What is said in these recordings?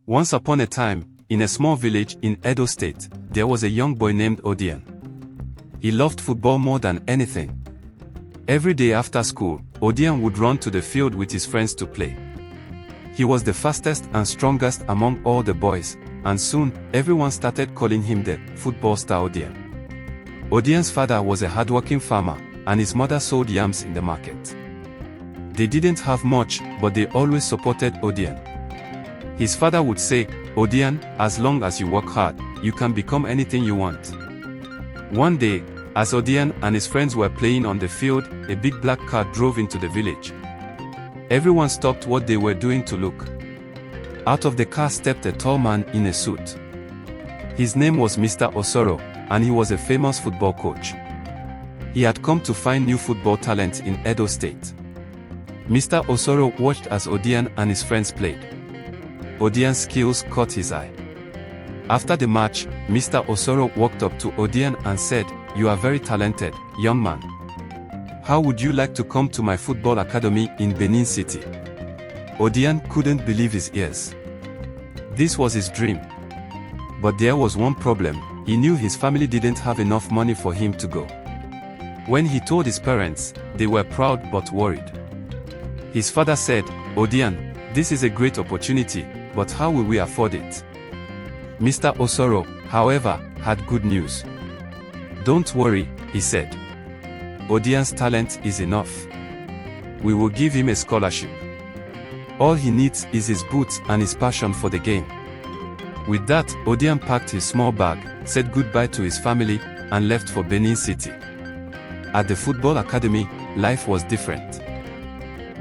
Once upon a time, in a small village in Edo State, there was a young boy named Odian. He loved football more than anything. Every day after school, Odian would run to the field with his friends to play. He was the fastest and strongest among all the boys, and soon, everyone started calling him the football star Odian. Odian's father was a hardworking farmer, and his mother sold yams in the market. They didn't have much, but they always supported Odian. His father would say, "Odian, as long as you work hard, you can become anything you want." One day, as Odian and his friends were playing on the field, a big black car drove into the village. Everyone stopped what they were doing to look. Out of the car stepped a tall man in a suit. His name was Mr. Osoro, and he was a famous football coach. He had come to find new football talent in Edo State. Mr. Osoro watched as Odian and his friends played. Odian's skills caught his eye. After the match, Mr. Osoro walked up to Odian and said, "You are very talented, young man. How would you like to come to my football academy in Benin City?" Odian couldn't believe his ears. This was his dream. But there was one problem: he knew his family didn't have enough money for him to go. When he told his parents, they were proud but worried. His father said, "Odian, this is a great opportunity, but how will we afford it?" Mr. Osoro, however, had good news. "Don't worry," he said. "Odian's talent is enough. We will give him a scholarship. All he needs is his boots and his passion for the game." With that, Odian packed his small bag, said goodbye to his family, and left for Benin City. At the football academy, life was different.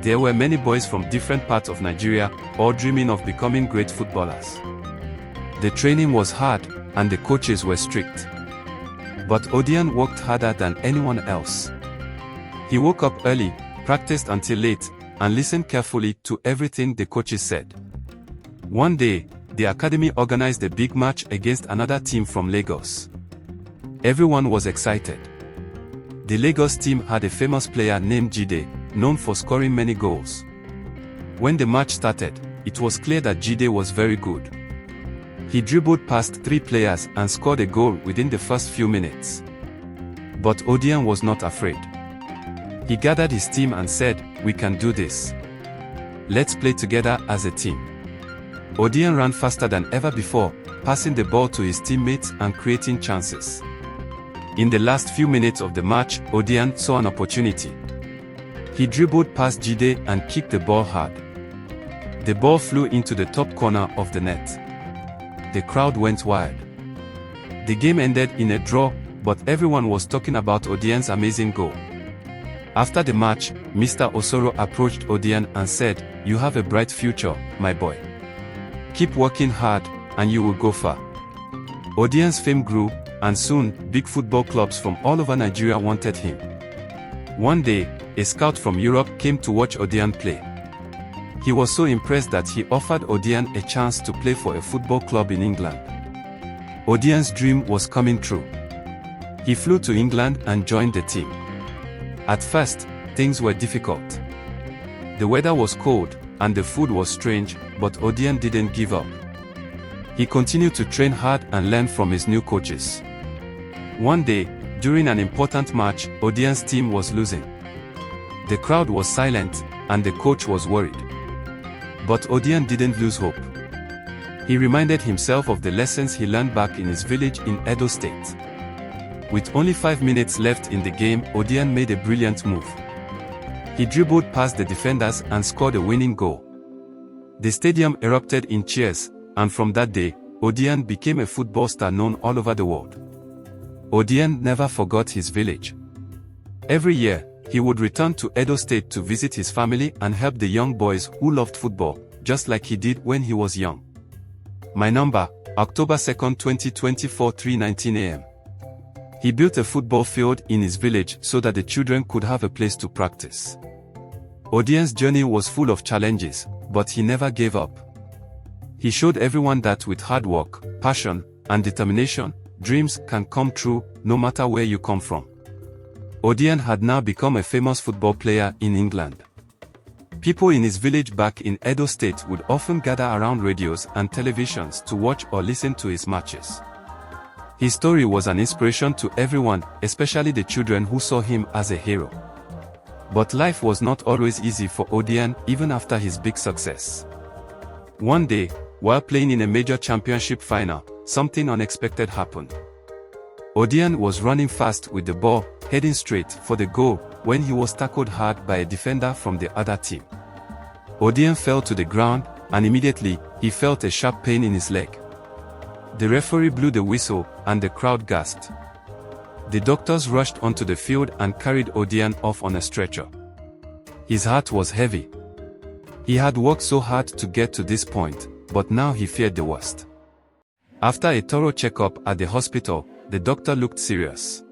There were many boys from different parts of Nigeria, all dreaming of becoming great footballers. The training was hard, and the coaches were strict. But Odian worked harder than anyone else. He woke up early, practiced until late, and listened carefully to everything the coaches said. One day, the academy organized a big match against another team from Lagos. Everyone was excited. The Lagos team had a famous player named Jide, known for scoring many goals. When the match started, it was clear that Jide was very good. He dribbled past 3 players and scored a goal within the first few minutes. But Odian was not afraid. He gathered his team and said, "We can do this. Let's play together as a team." Odian ran faster than ever before, passing the ball to his teammates and creating chances. In the last few minutes of the match, Odian saw an opportunity. He dribbled past Jide and kicked the ball hard. The ball flew into the top corner of the net. The crowd went wild. The game ended in a draw, but everyone was talking about Odian's amazing goal. After the match, Mr. Osoro approached Odian and said, "You have a bright future, my boy. Keep working hard, and you will go far." Odian's fame grew, and soon, big football clubs from all over Nigeria wanted him. One day, a scout from Europe came to watch Odian play. He was so impressed that he offered Odian a chance to play for a football club in England. Odian's dream was coming true. He flew to England and joined the team. At first, things were difficult. The weather was cold, and the food was strange, but Odian didn't give up. He continued to train hard and learn from his new coaches. One day, during an important match, Odian's team was losing. The crowd was silent, and the coach was worried. But Odian didn't lose hope. He reminded himself of the lessons he learned back in his village in Edo State. With only 5 minutes left in the game, Odian made a brilliant move. He dribbled past the defenders and scored a winning goal. The stadium erupted in cheers, and from that day, Odian became a football star known all over the world. Odian never forgot his village. Every year, he would return to Edo State to visit his family and help the young boys who loved football, just like he did when he was young. My number, October 2nd, 2024, 3:19 a.m. He built a football field in his village so that the children could have a place to practice. Odian's journey was full of challenges, but he never gave up. He showed everyone that with hard work, passion, and determination, dreams can come true, no matter where you come from. Odian had now become a famous football player in England. People in his village back in Edo State would often gather around radios and televisions to watch or listen to his matches. His story was an inspiration to everyone, especially the children who saw him as a hero. But life was not always easy for Odian, even after his big success. One day, while playing in a major championship final, something unexpected happened. Odian was running fast with the ball, heading straight for the goal, when he was tackled hard by a defender from the other team. Odian fell to the ground, and immediately, he felt a sharp pain in his leg. The referee blew the whistle, and the crowd gasped. The doctors rushed onto the field and carried Odian off on a stretcher. His heart was heavy. He had worked so hard to get to this point, but now he feared the worst. After a thorough checkup at the hospital, the doctor looked serious.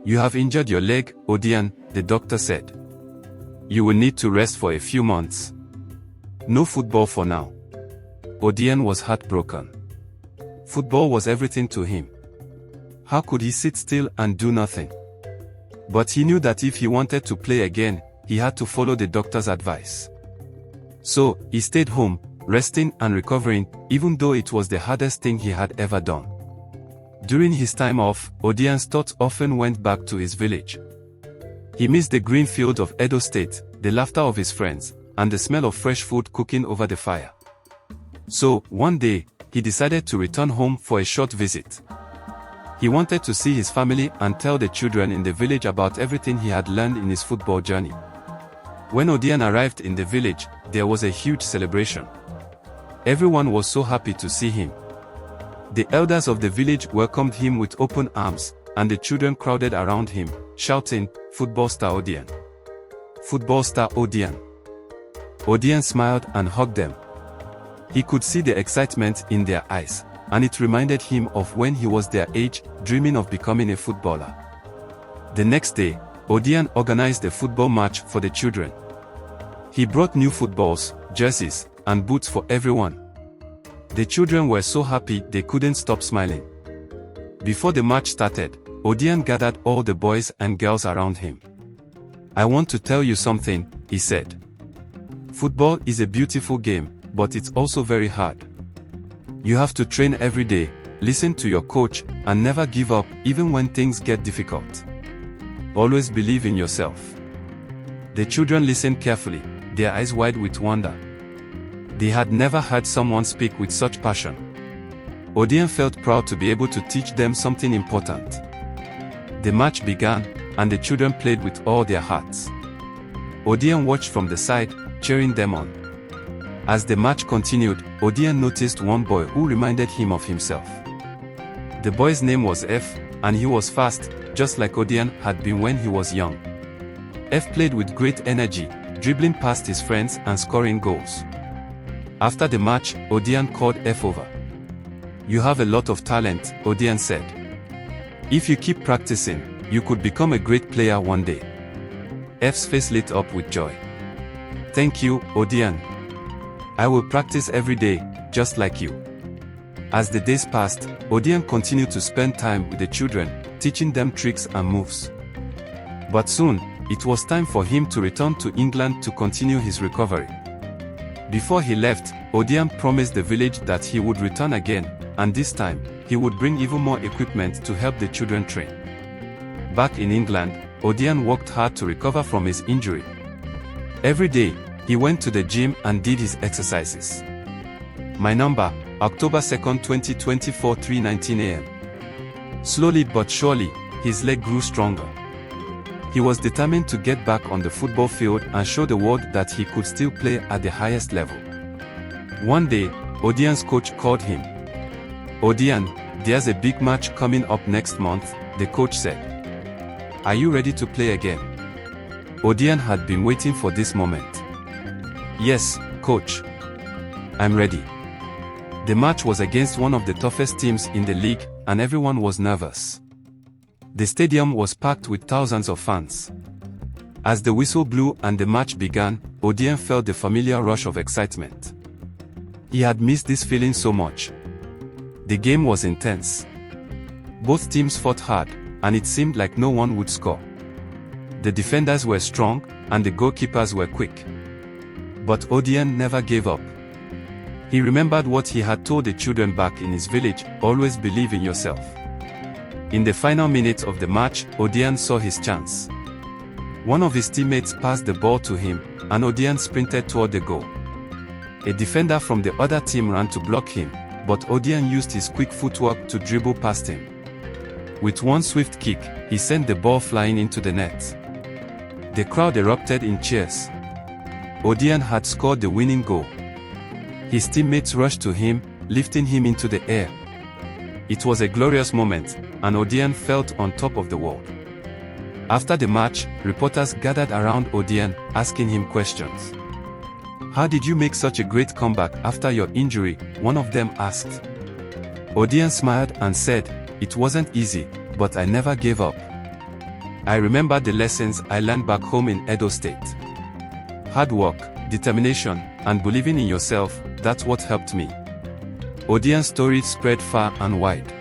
"You have injured your leg, Odian," the doctor said. "You will need to rest for a few months. No football for now." Odian was heartbroken. Football was everything to him. How could he sit still and do nothing? But he knew that if he wanted to play again, he had to follow the doctor's advice. So, he stayed home, resting and recovering, even though it was the hardest thing he had ever done. During his time off, Odian's thoughts often went back to his village. He missed the green fields of Edo State, the laughter of his friends, and the smell of fresh food cooking over the fire. So, one day, he decided to return home for a short visit. He wanted to see his family and tell the children in the village about everything he had learned in his football journey. When Odian arrived in the village, there was a huge celebration. Everyone was so happy to see him. The elders of the village welcomed him with open arms, and the children crowded around him, shouting, "Football star Odian! Football star Odian!" Odian smiled and hugged them. He could see the excitement in their eyes, and it reminded him of when he was their age, dreaming of becoming a footballer. The next day, Odian organized a football match for the children. He brought new footballs, jerseys, and boots for everyone. The children were so happy they couldn't stop smiling. Before the match started, Odian gathered all the boys and girls around him. "I want to tell you something," he said. "Football is a beautiful game, but it's also very hard. You have to train every day, listen to your coach, and never give up even when things get difficult. Always believe in yourself." The children listened carefully, their eyes wide with wonder. They had never heard someone speak with such passion. Odian felt proud to be able to teach them something important. The match began, and the children played with all their hearts. Odian watched from the side, cheering them on. As the match continued, Odian noticed one boy who reminded him of himself. The boy's name was F, and he was fast, just like Odian had been when he was young. F played with great energy, dribbling past his friends and scoring goals. After the match, Odian called F over. "You have a lot of talent," Odian said. "If you keep practicing, you could become a great player one day." F's face lit up with joy. "Thank you, Odian. I will practice every day, just like you." As the days passed, Odian continued to spend time with the children, teaching them tricks and moves. But soon, it was time for him to return to England to continue his recovery. Before he left, Odian promised the village that he would return again, and this time, he would bring even more equipment to help the children train. Back in England, Odian worked hard to recover from his injury. Every day, he went to the gym and did his exercises. My number, October 2nd, 2024, 3:19 a.m. Slowly but surely, his leg grew stronger. He was determined to get back on the football field and show the world that he could still play at the highest level. One day, Odian's coach called him. "Odian, there's a big match coming up next month," the coach said. "Are you ready to play again?" Odian had been waiting for this moment. "Yes, coach. I'm ready." The match was against one of the toughest teams in the league, and everyone was nervous. The stadium was packed with thousands of fans. As the whistle blew and the match began, Odian felt the familiar rush of excitement. He had missed this feeling so much. The game was intense. Both teams fought hard, and it seemed like no one would score. The defenders were strong, and the goalkeepers were quick. But Odian never gave up. He remembered what he had told the children back in his village: always believe in yourself. In the final minutes of the match, Odian saw his chance. One of his teammates passed the ball to him, and Odian sprinted toward the goal. A defender from the other team ran to block him, but Odian used his quick footwork to dribble past him. With one swift kick, he sent the ball flying into the net. The crowd erupted in cheers. Odian had scored the winning goal. His teammates rushed to him, lifting him into the air. It was a glorious moment, and Odian felt on top of the world. After the match, reporters gathered around Odian, asking him questions. "How did you make such a great comeback after your injury?" one of them asked. Odian smiled and said, "It wasn't easy, but I never gave up. I remember the lessons I learned back home in Edo State. Hard work, determination, and believing in yourself, that's what helped me." Odian's story spread far and wide.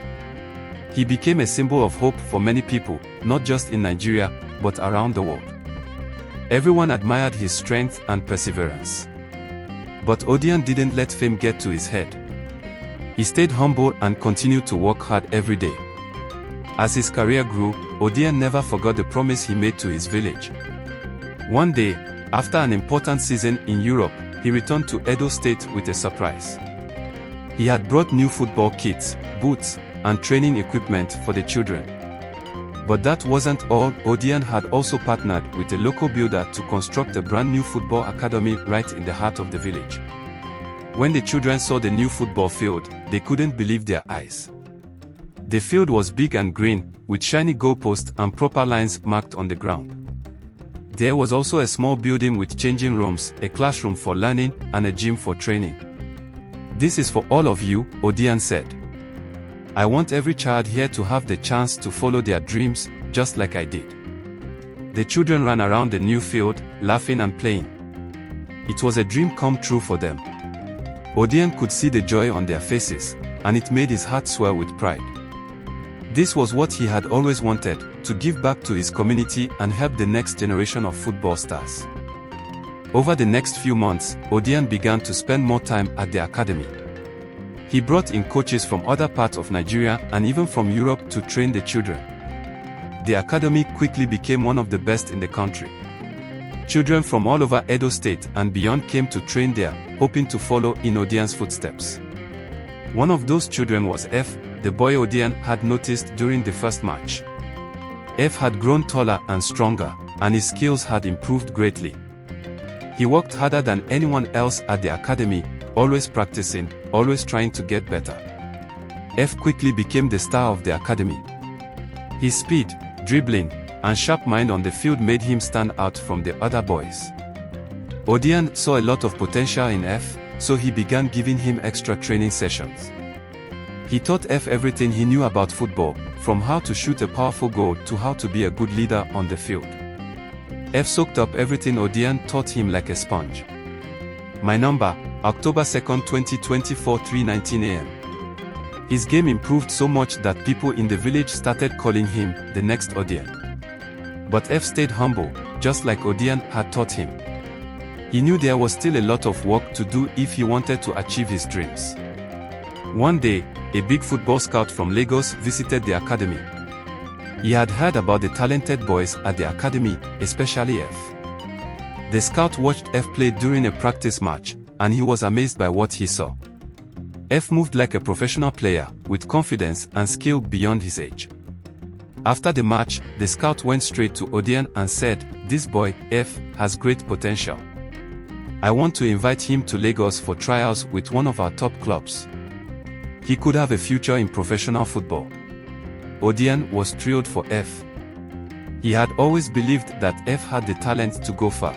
He became a symbol of hope for many people, not just in Nigeria, but around the world. Everyone admired his strength and perseverance. But Odian didn't let fame get to his head. He stayed humble and continued to work hard every day. As his career grew, Odian never forgot the promise he made to his village. One day, after an important season in Europe, he returned to Edo State with a surprise. He had brought new football kits, boots, and training equipment for the children. But that wasn't all. Odian had also partnered with a local builder to construct a brand new football academy right in the heart of the village. When the children saw the new football field, they couldn't believe their eyes. The field was big and green, with shiny goalposts and proper lines marked on the ground. There was also a small building with changing rooms, a classroom for learning, and a gym for training. "This is for all of you," Odian said. "I want every child here to have the chance to follow their dreams, just like I did." The children ran around the new field, laughing and playing. It was a dream come true for them. Odian could see the joy on their faces, and it made his heart swell with pride. This was what he had always wanted, to give back to his community and help the next generation of football stars. Over the next few months, Odian began to spend more time at the academy. He brought in coaches from other parts of Nigeria and even from Europe to train the children. The academy quickly became one of the best in the country. Children from all over Edo State and beyond came to train there, hoping to follow in Odian's footsteps. One of those children was F, the boy Odian had noticed during the first match. F had grown taller and stronger, and his skills had improved greatly. He worked harder than anyone else at the academy, always practicing, always trying to get better. F quickly became the star of the academy. His speed, dribbling, and sharp mind on the field made him stand out from the other boys. Odian saw a lot of potential in F, so he began giving him extra training sessions. He taught F everything he knew about football, from how to shoot a powerful goal to how to be a good leader on the field. F soaked up everything Odian taught him like a sponge. My number, October 2nd, 2024, 3:19 a.m. His game improved so much that people in the village started calling him the next Odian. But F stayed humble, just like Odian had taught him. He knew there was still a lot of work to do if he wanted to achieve his dreams. One day, a big football scout from Lagos visited the academy. He had heard about the talented boys at the academy, especially F. The scout watched F play during a practice match, and he was amazed by what he saw. F moved like a professional player, with confidence and skill beyond his age. After the match, the scout went straight to Odian and said, "This boy, F, has great potential. I want to invite him to Lagos for trials with one of our top clubs. He could have a future in professional football." Odian was thrilled for F. He had always believed that F had the talent to go far.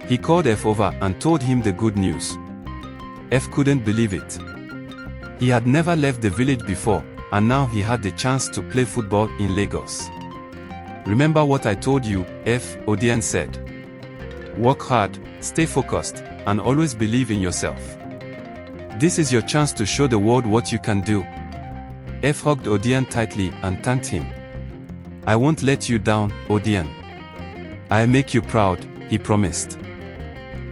He called F over and told him the good news. F couldn't believe it. He had never left the village before, and now he had the chance to play football in Lagos. "Remember what I told you, F," Odian said. "Work hard, stay focused, and always believe in yourself. This is your chance to show the world what you can do." F hugged Odian tightly and thanked him. "I won't let you down, Odian. I'll make you proud," he promised.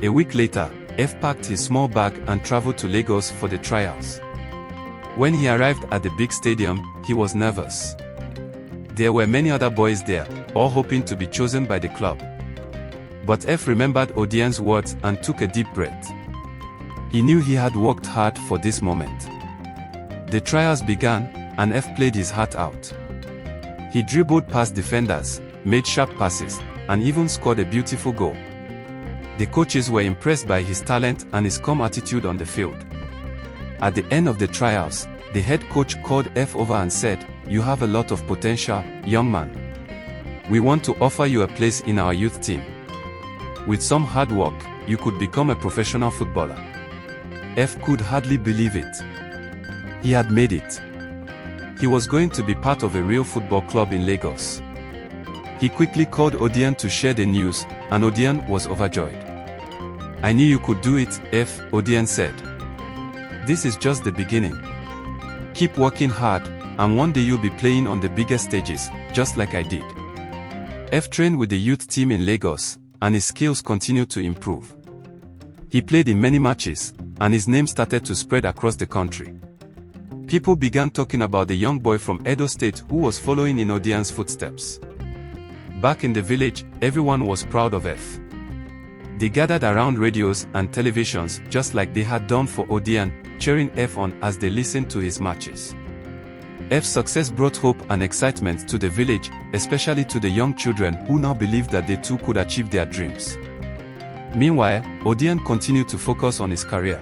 A week later, F packed his small bag and traveled to Lagos for the trials. When he arrived at the big stadium, he was nervous. There were many other boys there, all hoping to be chosen by the club. But F remembered Odien's words and took a deep breath. He knew he had worked hard for this moment. The trials began, and F played his heart out. He dribbled past defenders, made sharp passes, and even scored a beautiful goal. The coaches were impressed by his talent and his calm attitude on the field. At the end of the trials, the head coach called F over and said, "You have a lot of potential, young man. We want to offer you a place in our youth team. With some hard work, you could become a professional footballer." F could hardly believe it. He had made it. He was going to be part of a real football club in Lagos. He quickly called Odien to share the news, and Odien was overjoyed. "I knew you could do it, F," Odien said. "This is just the beginning. Keep working hard, and one day you'll be playing on the biggest stages, just like I did." F trained with the youth team in Lagos, and his skills continued to improve. He played in many matches, and his name started to spread across the country. People began talking about the young boy from Edo State who was following in Odien's footsteps. Back in the village, everyone was proud of F. They gathered around radios and televisions just like they had done for Odien, cheering F on as they listened to his matches. F's success brought hope and excitement to the village, especially to the young children who now believed that they too could achieve their dreams. Meanwhile, Odien continued to focus on his career.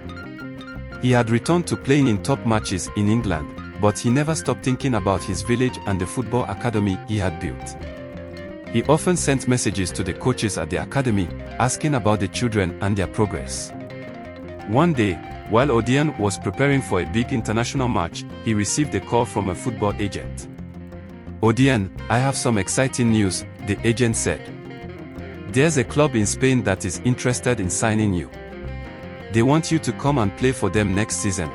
He had returned to playing in top matches in England, but he never stopped thinking about his village and the football academy he had built. He often sent messages to the coaches at the academy, asking about the children and their progress. One day, while Odien was preparing for a big international match, he received a call from a football agent. "Odien, I have some exciting news," the agent said. "There's a club in Spain that is interested in signing you. They want you to come and play for them next season."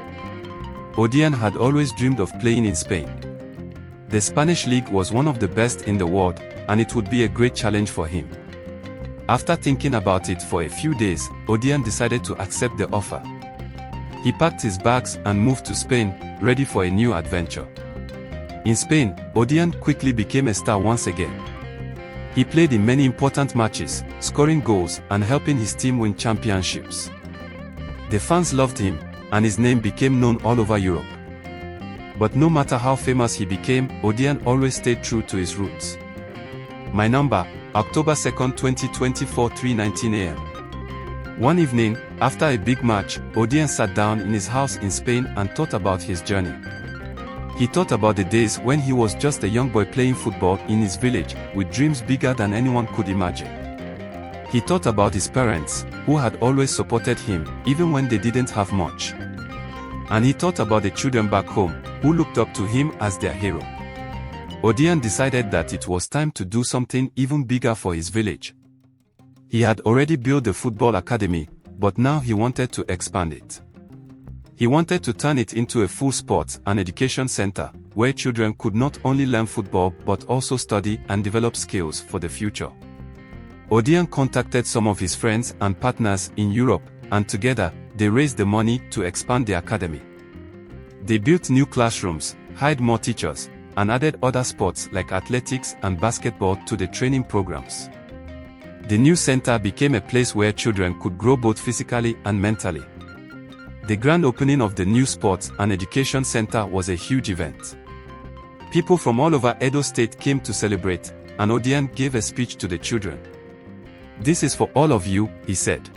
Odien had always dreamed of playing in Spain. The Spanish league was one of the best in the world, and it would be a great challenge for him. After thinking about it for a few days, Odien decided to accept the offer. He packed his bags and moved to Spain, ready for a new adventure. In Spain, Odien quickly became a star once again. He played in many important matches, scoring goals and helping his team win championships. The fans loved him, and his name became known all over Europe. But no matter how famous he became, Odien always stayed true to his roots. My number, October 2nd, 2024, 3:19 a.m. One evening, after a big match, Odien sat down in his house in Spain and thought about his journey. He thought about the days when he was just a young boy playing football in his village, with dreams bigger than anyone could imagine. He thought about his parents, who had always supported him, even when they didn't have much. And he thought about the children back home, who looked up to him as their hero. Odien decided that it was time to do something even bigger for his village. He had already built the football academy, but now he wanted to expand it. He wanted to turn it into a full sports and education center, where children could not only learn football but also study and develop skills for the future. Odien contacted some of his friends and partners in Europe, and together, they raised the money to expand the academy. They built new classrooms, hired more teachers, and added other sports like athletics and basketball to the training programs. The new center became a place where children could grow both physically and mentally. The grand opening of the new sports and education center was a huge event. People from all over Edo State came to celebrate, and Odien gave a speech to the children. "This is for all of you," he said.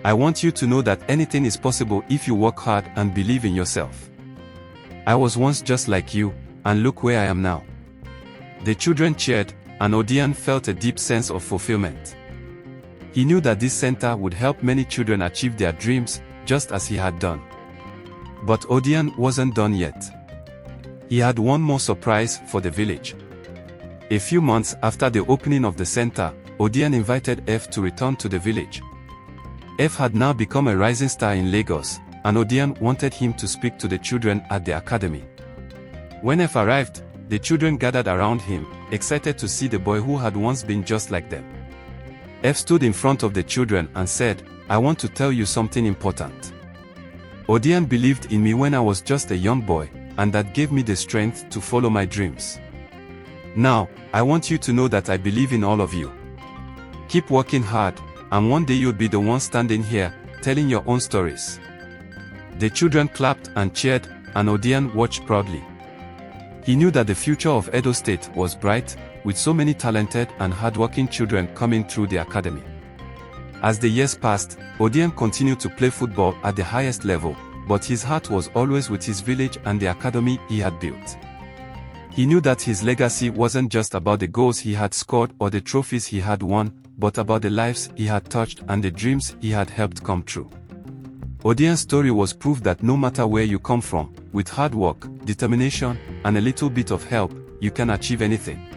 "I want you to know that anything is possible if you work hard and believe in yourself. I was once just like you, and look where I am now." The children cheered, and Odien felt a deep sense of fulfillment. He knew that this center would help many children achieve their dreams, just as he had done. But Odien wasn't done yet. He had one more surprise for the village. A few months after the opening of the center, Odien invited F to return to the village. F had now become a rising star in Lagos, and Odien wanted him to speak to the children at the academy. When F arrived, the children gathered around him, excited to see the boy who had once been just like them. F stood in front of the children and said, I want to tell you something important. Odian believed in me when I was just a young boy, and that gave me the strength to follow my dreams. Now, I want you to know that I believe in all of you. Keep working hard, and one day you'll be the one standing here, telling your own stories. The children clapped and cheered, and Odian watched proudly. He knew that the future of Edo State was bright, with so many talented and hardworking children coming through the academy. As the years passed, Odian continued to play football at the highest level, but his heart was always with his village and the academy he had built. He knew that his legacy wasn't just about the goals he had scored or the trophies he had won, but about the lives he had touched and the dreams he had helped come true. Odian's story was proof that no matter where you come from, with hard work, determination, and a little bit of help, you can achieve anything.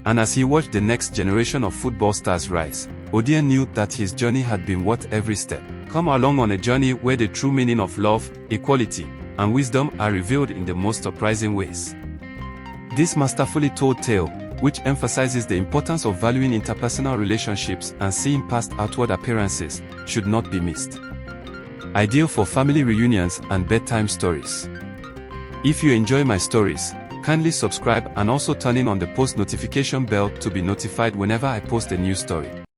And as he watched the next generation of football stars rise, Odian knew that his journey had been worth every step. Come along on a journey where the true meaning of love, equality, and wisdom are revealed in the most surprising ways. This masterfully told tale, which emphasizes the importance of valuing interpersonal relationships and seeing past outward appearances, should not be missed. Ideal for family reunions and bedtime stories. If you enjoy my stories, kindly subscribe and also turn on the post notification bell to be notified whenever I post a new story.